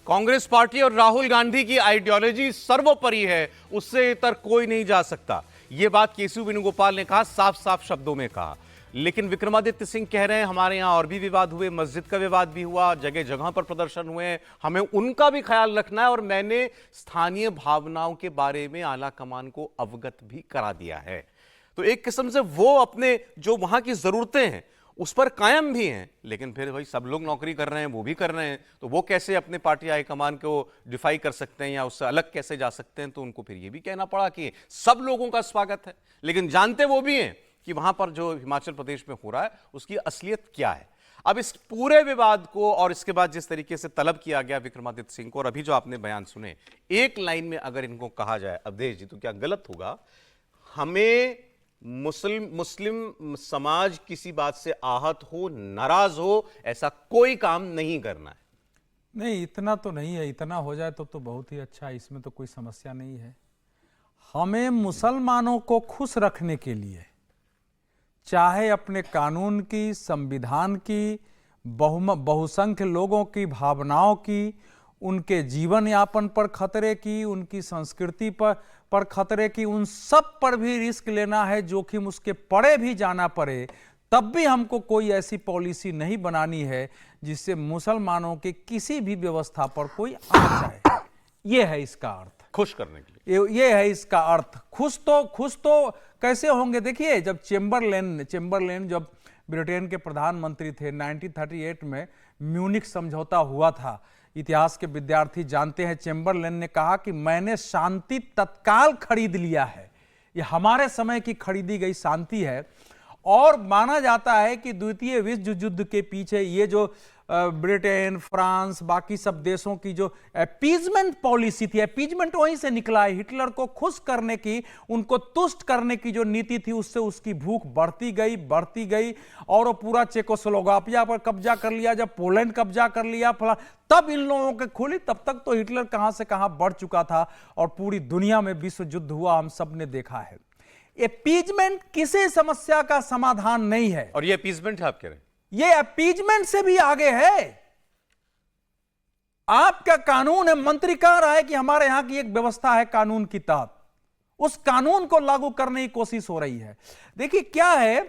Congress party और राहुल गांधी की ideology सर्वोपरि है, उससे इतर कोई नहीं जा सकता। यह बात केशव वेणुगोपाल ने कहा, साफ साफ शब्दों में कहा। लेकिन विक्रमादित्य सिंह कह रहे हैं हमारे यहां और भी विवाद हुए, मस्जिद का विवाद भी हुआ, जगह जगह पर प्रदर्शन हुए, हमें उनका भी ख्याल रखना है और मैंने स्थानीय भावनाओं के बारे में आला कमान को अवगत भी करा दिया है। तो एक किस्म से वो अपने जो वहां की जरूरतें हैं उस पर कायम भी हैं, लेकिन फिर भाई सब लोग नौकरी कर रहे हैं, वो भी कर रहे हैं, तो वो कैसे अपने पार्टी हाईकमान को डिफाई कर सकते हैं या उससे अलग कैसे जा सकते हैं। तो उनको फिर ये भी कहना पड़ा कि सब लोगों का स्वागत है, लेकिन जानते वो भी हैं कि वहां पर जो हिमाचल प्रदेश में हो रहा है उसकी असलियत क्या है। अब इस पूरे विवाद को और इसके बाद जिस तरीके से तलब किया गया विक्रमादित्य सिंह को, और अभी जो आपने बयान सुने, एक लाइन में अगर इनको कहा जाए अवधेश जी, तो क्या गलत होगा? हमें मुस्लिम समाज किसी बात से आहत हो, नाराज हो, ऐसा कोई काम नहीं करना है। नहीं, इतना तो नहीं है। इतना हो जाए तो बहुत ही अच्छा है, इसमें तो कोई समस्या नहीं है। हमें मुसलमानों को खुश रखने के लिए, चाहे अपने कानून की, संविधान की, बहुसंख्य लोगों की भावनाओं की, उनके जीवन यापन पर खतरे की, उनकी संस्कृति पर खतरे की, उन सब पर भी रिस्क लेना है, जोखिम उसके पड़े भी जाना पड़े, तब भी हमको कोई ऐसी पॉलिसी नहीं बनानी है जिससे मुसलमानों के किसी भी व्यवस्था पर कोई आँच आए। ये है इसका अर्थ, खुश करने के लिए। ये है इसका अर्थ। खुश तो कैसे होंगे? देखिए, जब चेम्बरलेन जब ब्रिटेन के प्रधानमंत्री थे 1938 में, म्यूनिख समझौता हुआ था, इतिहास के विद्यार्थी जानते हैं। चेम्बरलेन ने कहा कि मैंने शांति तत्काल खरीद लिया है, ये हमारे समय की खरीदी गई शांति है। और माना जाता है कि द्वितीय विश्व युद्ध के पीछे ये जो ब्रिटेन, फ्रांस, बाकी सब देशों की जो अपीजमेंट पॉलिसी थी, अपीजमेंट वहीं से निकला है। हिटलर को खुश करने की, उनको तुष्ट करने की जो नीति थी, उससे उसकी भूख बढ़ती गई और वो पूरा चेकोस्लोवाकिया पर कब्जा कर लिया। जब पोलैंड कब्जा कर लिया तब इन लोगों के खुली, तब तक तो हिटलर कहां से कहां बढ़ चुका था और पूरी दुनिया में विश्व युद्ध हुआ, हम सब ने देखा है। अपीजमेंट किसी समस्या का समाधान नहीं है। और ये अपीजमेंट है, आप कह रहे हैं ये अपीजमेंट से भी आगे है। आपका कानून है, मंत्री कह रहा है कि हमारे यहां की एक व्यवस्था है कानून की तहत, उस कानून को लागू करने की कोशिश हो रही है। देखिए क्या है,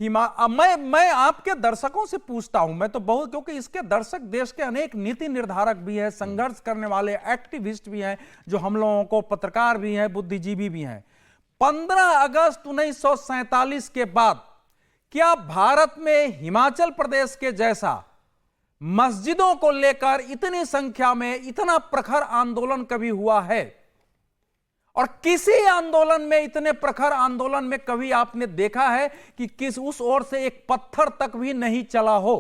मैं आपके दर्शकों से पूछता हूं, मैं तो बहुत, क्योंकि इसके दर्शक देश के अनेक नीति निर्धारक भी हैं, संघर्ष करने वाले एक्टिविस्ट भी हैं, जो हम लोगों को पत्रकार भी हैं, बुद्धिजीवी भी हैं। 15 अगस्त 1947 के बाद क्या भारत में हिमाचल प्रदेश के जैसा मस्जिदों को लेकर इतनी संख्या में इतना प्रखर आंदोलन कभी हुआ है? और किसी आंदोलन में, इतने प्रखर आंदोलन में कभी आपने देखा है कि किस उस ओर से एक पत्थर तक भी नहीं चला हो?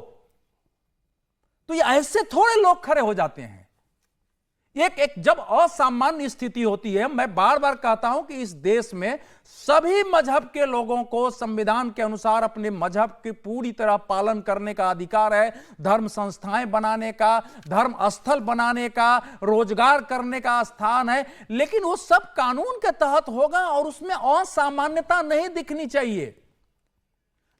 तो ये ऐसे थोड़े लोग खड़े हो जाते हैं। एक जब असामान्य स्थिति होती है, मैं बार बार कहता हूं कि इस देश में सभी मजहब के लोगों को संविधान के अनुसार अपने मजहब के पूरी तरह पालन करने का अधिकार है, धर्म संस्थाएं बनाने का, धर्म स्थल बनाने का, रोजगार करने का स्थान है, लेकिन वो सब कानून के तहत होगा और उसमें असामान्यता नहीं दिखनी चाहिए।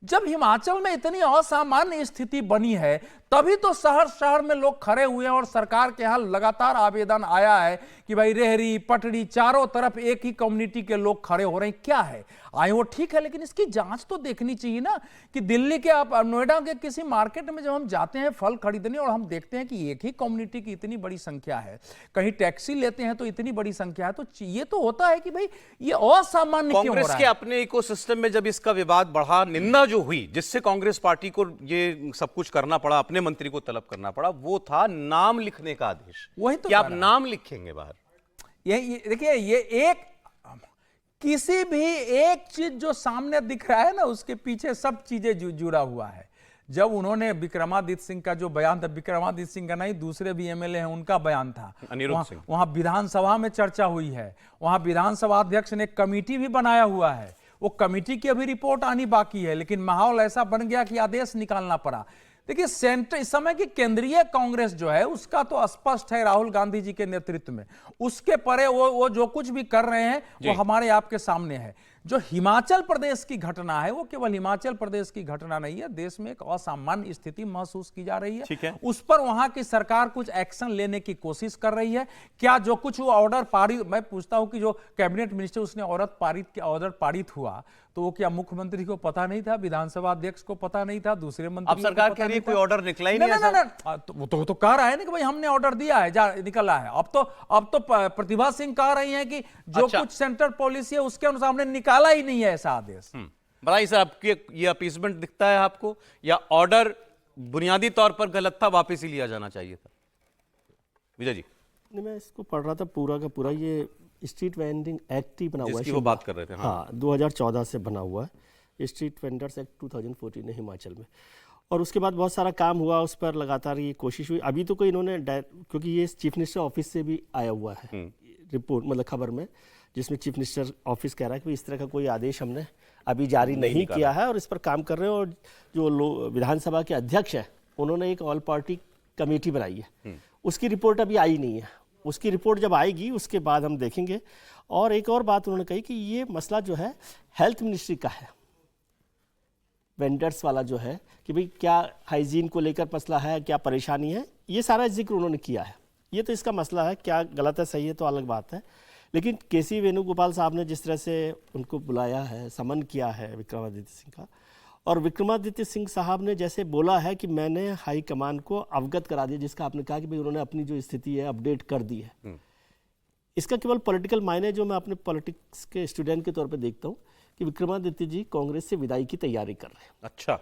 जब हिमाचल में इतनी असामान्य स्थिति बनी है, तभी तो शहर शहर में लोग खड़े हुए हैं और सरकार के यहां लगातार आवेदन आया है कि भाई रेहड़ी पटड़ी चारों तरफ एक ही कम्युनिटी के लोग खड़े हो रहे हैं। क्या है, आए वो ठीक है, लेकिन इसकी जांच तो देखनी चाहिए ना। कि दिल्ली के, आप नोएडा के किसी मार्केट में जब हम जाते हैं फल खरीदने और हम देखते हैं कि एक ही कम्युनिटी की इतनी बड़ी संख्या है, कहीं टैक्सी लेते हैं तो इतनी बड़ी संख्या है, तो ये तो होता है कि भाई ये असामान्य क्यों हो रहा है। कांग्रेस के अपने इकोसिस्टम में जब इसका विवाद बढ़ा, निंदा जो हुई, जिससे कांग्रेस पार्टी को ये सब कुछ करना पड़ा, अपने मंत्री को तलब करना पड़ा, वो था नाम लिखने का आदेश। वही तो, क्या आप नाम लिखेंगे बाहर? ये देखिए, ये एक किसी भी एक चीज जो सामने दिख रहा है ना, उसके पीछे सब चीजें जुड़ा हुआ है। जब उन्होंने विक्रमादित्य सिंह का जो बयान था, विक्रमादित्य सिंह का नहीं, दूसरे भी एमएलए हैं, उनका बयान था, वहां विधानसभा में चर्चा हुई है, वहां विधानसभा अध्यक्ष ने कमेटी भी बनाया हुआ है, वो कमेटी की अभी रिपोर्ट आनी बाकी है, लेकिन माहौल ऐसा बन गया कि आदेश निकालना पड़ा। देखिए, सेंटर इस समय की केंद्रीय कांग्रेस जो है उसका तो स्पष्ट है, राहुल गांधी जी के नेतृत्व में, उसके परे वो जो कुछ भी कर रहे हैं वो हमारे आपके सामने है। जो हिमाचल प्रदेश की घटना है वो केवल हिमाचल प्रदेश की घटना नहीं है, देश में एक असामान्य स्थिति महसूस की जा रही ठीक है। है। उस पर वहां की सरकार कुछ एक्शन लेने की कोशिश कर रही है क्या? जो कुछ वो ऑर्डर पारित, मैं पूछता हूं कि जो कैबिनेट मिनिस्टर उसने ऑर्डर पारित हुआ तो वो क्या मुख्यमंत्री को पता नहीं था, विधानसभा अध्यक्ष को पता नहीं था, दूसरे मंत्री अब सरकार कह रही है कोई ऑर्डर निकला ही नहीं है। ना, वो तो कह रहा है ना कि भाई हमने ऑर्डर दिया है, निकला है। अब तो प्रतिभा सिंह कह रही हैं कि जो अच्छा। कुछ सेंट्रल पॉलिसी है उसके अनुसार हमने निकाला ही नहीं है ऐसा आदेश। बताइए सर, आपके ये अपीसमेंट दिखता है आपको, या ऑर्डर बुनियादी तौर पर गलत था, वापस ही लिया जाना चाहिए था? विजय जी। नहीं, मैं इसको पढ़ रहा था पूरा का पूरा, ये स्ट्रीट वेंडिंग एक्ट ही बना हुआ है, जिसकी वो बात कर रहे थे। हाँ 2014 से बना हुआ है स्ट्रीट वेंडर्स एक्ट 2014 है हिमाचल में। और उसके बाद बहुत सारा काम हुआ उस पर, लगातार ये कोशिश हुई। अभी तो कोई इन्होंने क्योंकि ये चीफ मिनिस्टर ऑफिस से भी आया हुआ है रिपोर्ट, मतलब खबर में, जिसमें चीफ मिनिस्टर ऑफिस कह रहा है कि इस तरह का कोई आदेश हमने अभी जारी नहीं किया है और इस पर काम कर रहे हैं। और जो विधानसभा के अध्यक्ष हैं उन्होंने एक ऑल पार्टी कमेटी बनाई है, उसकी रिपोर्ट अभी आई नहीं है। उसकी रिपोर्ट जब आएगी उसके बाद हम देखेंगे। और एक और बात उन्होंने कही कि ये मसला जो है हेल्थ मिनिस्ट्री का है, वेंडर्स वाला जो है, कि भाई क्या हाइजीन को लेकर मसला है, क्या परेशानी है, ये सारा जिक्र उन्होंने किया है। ये तो इसका मसला है, क्या गलत है सही है तो अलग बात है। लेकिन केसी वेणुगोपाल साहब ने जिस तरह से उनको बुलाया है, समन किया है विक्रमादित्य सिंह का, और विक्रमादित्य सिंह साहब ने जैसे बोला है कि मैंने हाई कमान को अवगत करा दिया, जिसका आपने कहा कि भाई उन्होंने अपनी जो स्थिति है अपडेट कर दी है, इसका केवल पॉलिटिकल मायने जो मैं अपने पॉलिटिक्स के स्टूडेंट के तौर पे देखता हूँ कि विक्रमादित्य जी कांग्रेस से विदाई की तैयारी कर रहे हैं। अच्छा,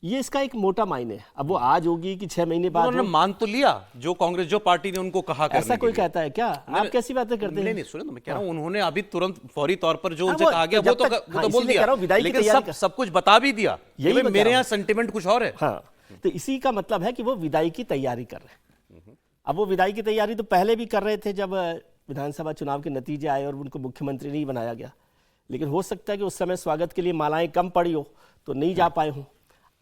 ये इसका एक मोटा मायने है। अब वो आज होगी कि 6 महीने बाद उन्होंने मान तो लिया जो कांग्रेस, जो पार्टी ने उनको कहा करने ऐसा के कोई लिए। कहता है क्या? आप कैसी बातें करते हैं? नहीं सुनो, मैं कह रहा हूं उन्होंने अभी तुरंत फौरी तौर पर जो उनसे वो कहा गया जब वो तो तक- वो हाँ, तो बोल इसीलिए कह रहा हूं, दिया, विदाई की लेकिन तैयारी सब कुछ बता भी दिया। यही कि बता मेरे रहा यहाँ सेंटिमेंट कुछ और है। हाँ, तो इसी का मतलब है कि वो विदाई की तैयारी कर रहे हैं। अब वो विदाई की तैयारी तो पहले भी कर रहे थे जब विधानसभा चुनाव के नतीजे आए और उनको मुख्यमंत्री नहीं बनाया गया। लेकिन हो सकता है कि उस समय स्वागत के लिए मालाएं कम पड़ी हो तो नहीं जा पाए हों।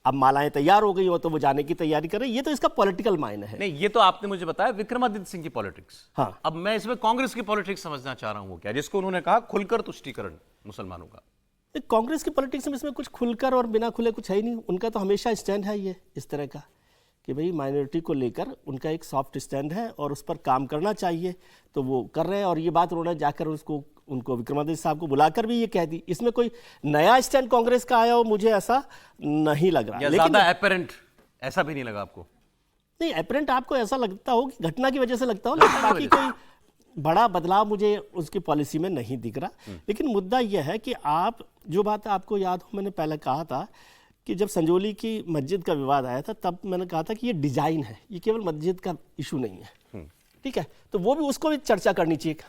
अब मालाएं तैयार हो गई हो तो वो जाने की तैयारी कर रहे हैं। ये तो इसका पॉलिटिकल मायने है। नहीं, ये तो आपने मुझे बताया विक्रमादित्य सिंह की पॉलिटिक्स। हाँ। अब मैं इसमें कांग्रेस की पॉलिटिक्स समझना चाह रहा हूं, वो क्या, जिसको उन्होंने कहा खुलकर तुष्टीकरण मुसलमानों का। कांग्रेस की पॉलिटिक्स में इसमें कुछ खुलकर और बिना खुले कुछ है ही नहीं। उनका तो हमेशा स्टैंड है ये इस तरह का कि भाई माइनॉरिटी को लेकर उनका एक सॉफ्ट स्टैंड है और उस पर काम करना चाहिए, तो वो कर रहे हैं। और ये बात उन्होंने जाकर उनको विक्रमादित्य साहब को बुलाकर भी ये कह दी। इसमें कोई नया स्टैंड कांग्रेस का आया हो मुझे ऐसा नहीं लग रहा। या लेकिन ज्यादा एपरेंट ऐसा भी नहीं लगा आपको? नहीं, एपरेंट आपको ऐसा लगता हो कि घटना की वजह से लगता हो, लेकिन बाकी कोई बड़ा बदलाव मुझे उसकी पॉलिसी में नहीं दिख रहा। लेकिन मुद्दा यह है कि आप जो बात आपको याद हो, मैंने पहले कहा था कि जब संजौली की मस्जिद का विवाद आया था तब मैंने कहा था कि ये डिजाइन है, ये केवल मस्जिद का इशू नहीं है। ठीक है, तो वो भी उसको भी चर्चा करनी चाहिए।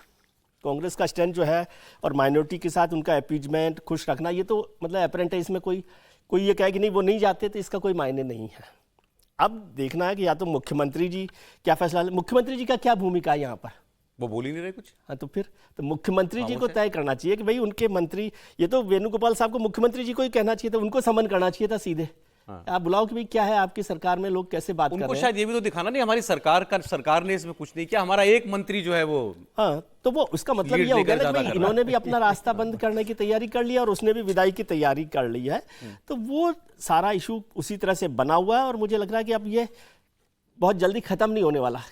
कांग्रेस का स्टैंड जो है और माइनॉरिटी के साथ उनका अपीजमेंट, खुश रखना, ये तो मतलब अपेरेंट है। इसमें कोई ये कहे कि नहीं वो नहीं जाते तो इसका कोई मायने नहीं है। अब देखना है कि या तो मुख्यमंत्री जी क्या फैसला, मुख्यमंत्री जी का क्या भूमिका है यहाँ पर, वो बोल ही नहीं रहे कुछ। हाँ, तो फिर तो मुख्यमंत्री जी को तय करना चाहिए कि भाई उनके मंत्री, ये तो वेणुगोपाल साहब को मुख्यमंत्री जी को ही कहना चाहिए था, उनको समन करना चाहिए था सीधे। आप बुलाओ कि भाई क्या है आपकी सरकार में लोग कैसे बात कर उनको रहे हैं। शायद ये भी तो दिखाना नहीं हमारी सरकार ने इसमें कुछ नहीं किया, हमारा एक मंत्री जो है वो। हाँ, तो वो उसका मतलब लीड ये हो लेकर गया ना कि ज्यादा भाई कर रहा इन्होंने भी अपना रास्ता बंद करने की तैयारी कर लिया और उसने भी विदाई की तैयारी कर ली है। तो वो सारा इशू उसी तरह से बना हुआ है और मुझे लग रहा है कि अब ये बहुत जल्दी खत्म नहीं होने वाला।